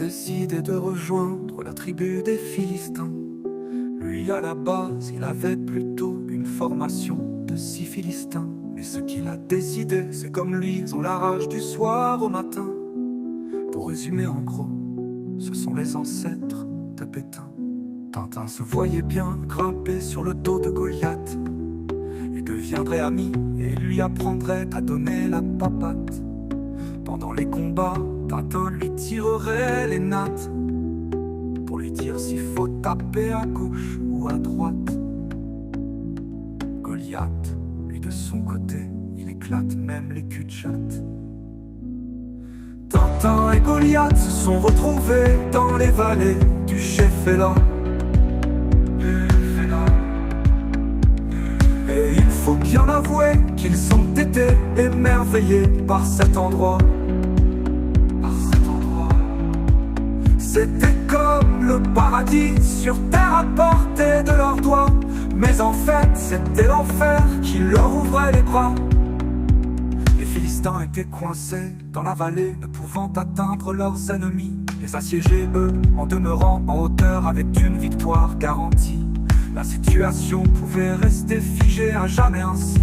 décidé de rejoindre la tribu des Philistins. Lui, à la base, il avait plutôt une formation de 6 Philistins. Mais ce qu'il a décidé, c'est comme lui, ils ont la rage du soir au matin. Pour résumer en gros, ce sont les ancêtres de Pétain. Tintin se voyait bien grimper sur le dos de Goliath. Il deviendrait ami et lui apprendrait à donner la papate. Pendant les combats, Tintin lui tirerait les nattes pour lui dire s'il faut taper à gauche ou à droite. Goliath, lui de son côté, il éclate même les cul-de-jatte. Tintin et Goliath se sont retrouvés dans les vallées du Shéphélah. Et il faut bien avouer qu'ils ont été émerveillés par cet endroit. C'était comme le paradis sur terre à portée de leurs doigts. Mais en fait, c'était l'enfer qui leur ouvrait les bras. Les Philistins étaient coincés dans la vallée, ne pouvant atteindre leurs ennemis. Les assiégés, eux, en demeurant en hauteur avec une victoire garantie. La situation pouvait rester figée à jamais ainsi.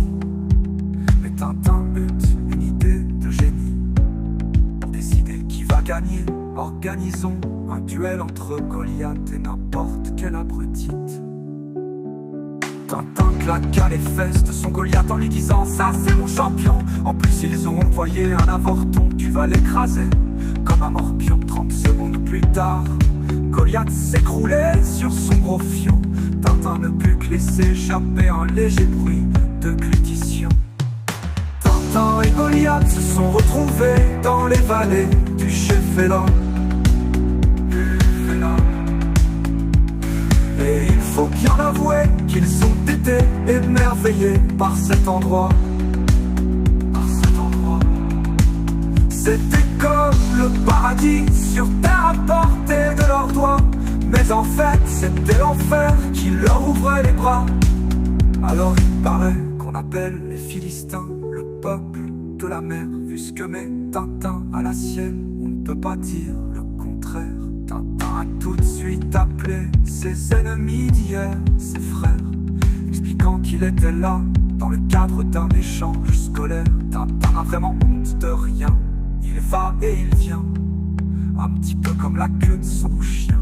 Mais Tintin eut une idée de génie. Pour décider qui va gagner, organisons un duel entre Goliath et n'importe quelle abrutite. Tintin claqua les fesses de son Goliath en lui disant: ça c'est mon champion. En plus ils ont envoyé un avorton, tu vas l'écraser comme un morpion. 30 secondes plus tard, Goliath s'écroulait sur son gros fion. Tintin ne put que laisser échapper un léger bruit de glutition. Tintin et Goliath se sont retrouvés dans les vallées du Shéphélah. Et il faut bien avouer qu'ils ont été émerveillés par cet endroit. C'était comme le paradis sur terre à portée de leurs doigts. Mais en fait, c'était l'enfer qui leur ouvrait les bras. Alors il paraît qu'on appelle les Philistins le peuple de la mer. Vu ce que met Tintin à la sienne, on ne peut pas dire le contraire. Tintin a tout de suite appelé ses ennemis d'hier, ses frères, expliquant qu'il était là dans le cadre d'un échange scolaire. Tintin a vraiment honte de rien, il va et il vient, un petit peu comme la queue de son chien.